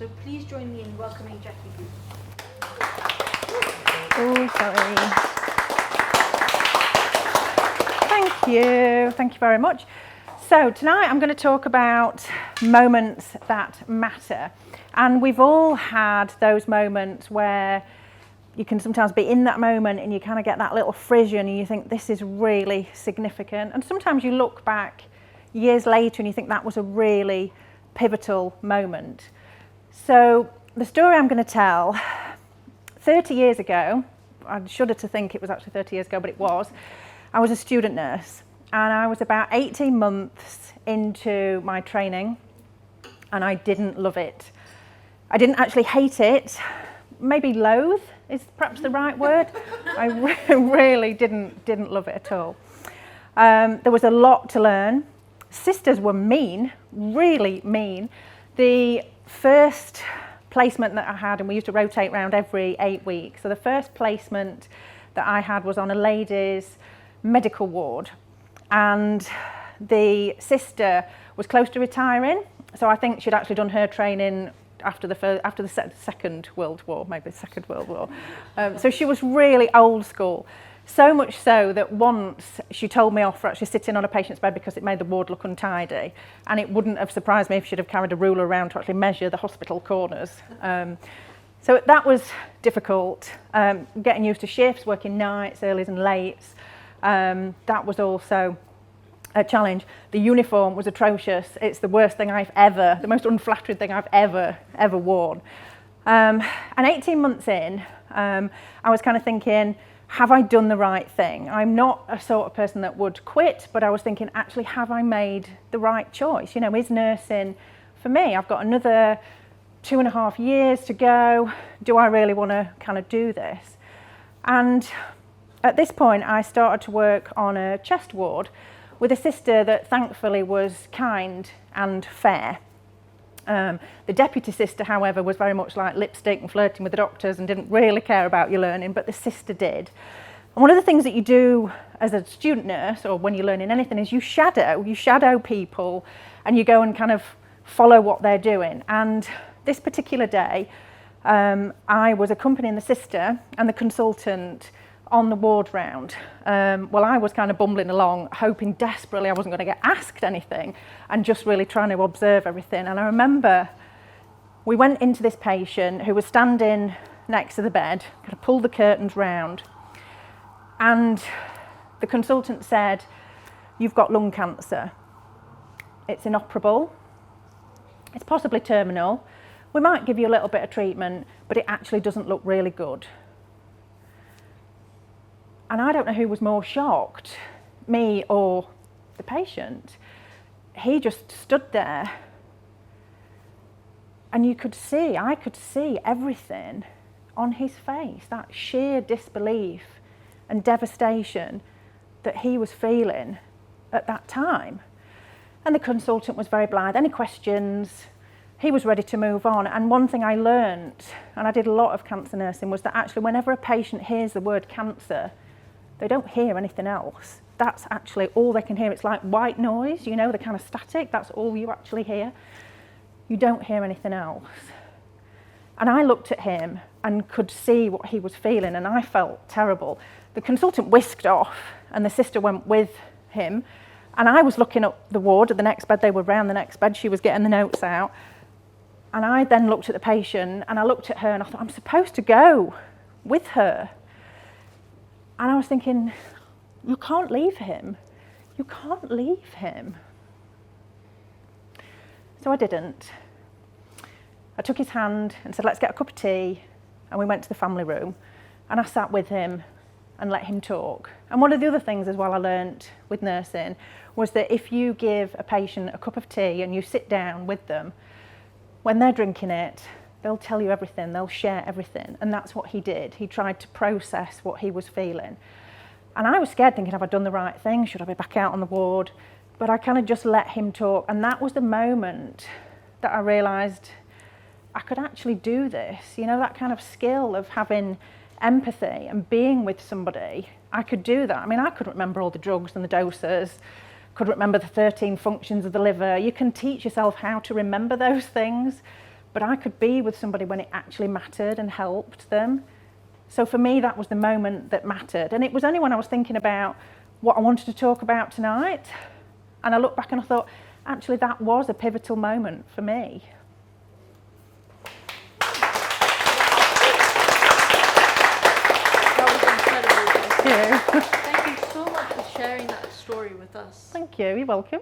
So please join me in welcoming Jackie Booth. Oh, sorry. Thank you very much. So tonight I'm going to talk about moments that matter. And we've all had those moments where you can sometimes be in that moment and you kind of get that little frisson and you think this is really significant. And sometimes you look back years later and you think that was a really pivotal moment. So the story I'm going to tell, 30 years ago, I shudder to think it was actually 30 years ago, but it was, I was a student nurse and I was about 18 months into my training and I didn't love it. I didn't actually hate it, maybe loathe is perhaps the right word. I really didn't love it at all. There was a lot to learn. Sisters were mean, really mean. The first placement that I had, and we used to rotate around every 8 weeks, so the first placement that I had was on a ladies' medical ward, and the sister was close to retiring, so I think she'd actually done her training after the Second World War, maybe the Second World War. So she was really old school. So much so that once she told me off for actually sitting on a patient's bed because it made the ward look untidy, and it wouldn't have surprised me if she'd have carried a ruler around to actually measure the hospital corners. So that was difficult. Getting used to shifts, working nights, earlys and lates, that was also a challenge. The uniform was atrocious. It's the worst thing the most unflattering thing I've ever worn. And 18 months in, I was kind of thinking, have I done the right thing? I'm not a sort of person that would quit, but I was thinking, actually, have I made the right choice? You know, is nursing for me? I've got another 2.5 years to go. Do I really want to kind of do this? And at this point, I started to work on a chest ward with a sister that thankfully was kind and fair. The deputy sister, however, was very much like lipstick and flirting with the doctors and didn't really care about your learning, but the sister did. And one of the things that you do as a student nurse, or when you're learning anything, is you shadow people and you go and kind of follow what they're doing. And this particular day, I was accompanying the sister and the consultant on the ward round. Well, I was kind of bumbling along, hoping desperately I wasn't going to get asked anything and just really trying to observe everything. And I remember we went into this patient who was standing next to the bed, kind of pulled the curtains round, and the consultant said, "You've got lung cancer. It's inoperable. It's possibly terminal. We might give you a little bit of treatment, but it actually doesn't look really good." And I don't know who was more shocked, me or the patient. He just stood there and I could see everything on his face, that sheer disbelief and devastation that he was feeling at that time. And the consultant was very blithe. Any questions? He was ready to move on. And one thing I learnt, and I did a lot of cancer nursing, was that actually whenever a patient hears the word cancer, they don't hear anything else. That's actually all they can hear. It's like white noise, you know, the kind of static, that's all you actually hear. You don't hear anything else. And I looked at him and could see what he was feeling, and I felt terrible. The consultant whisked off and the sister went with him, and I was looking up the ward at the next bed. They were round the next bed. She was getting the notes out. And I then looked at the patient and I looked at her and I thought, I'm supposed to go with her. And I was thinking, you can't leave him. You can't leave him. So I didn't. I took his hand and said, let's get a cup of tea. And we went to the family room. And I sat with him and let him talk. And one of the other things as well I learnt with nursing was that if you give a patient a cup of tea and you sit down with them, when they're drinking it, they'll tell you everything, they'll share everything. And that's what he did. He tried to process what he was feeling. And I was scared, thinking, have I done the right thing? Should I be back out on the ward? But I kind of just let him talk. And that was the moment that I realised I could actually do this. You know, that kind of skill of having empathy and being with somebody, I could do that. I mean, I couldn't remember all the drugs and the doses, couldn't remember the 13 functions of the liver. You can teach yourself how to remember those things, but I could be with somebody when it actually mattered and helped them. So for me, that was the moment that mattered. And it was only when I was thinking about what I wanted to talk about tonight, and I looked back and I thought, actually, that was a pivotal moment for me. That was incredible. Thank you. Thank you so much for sharing that story with us. Thank you. You're welcome.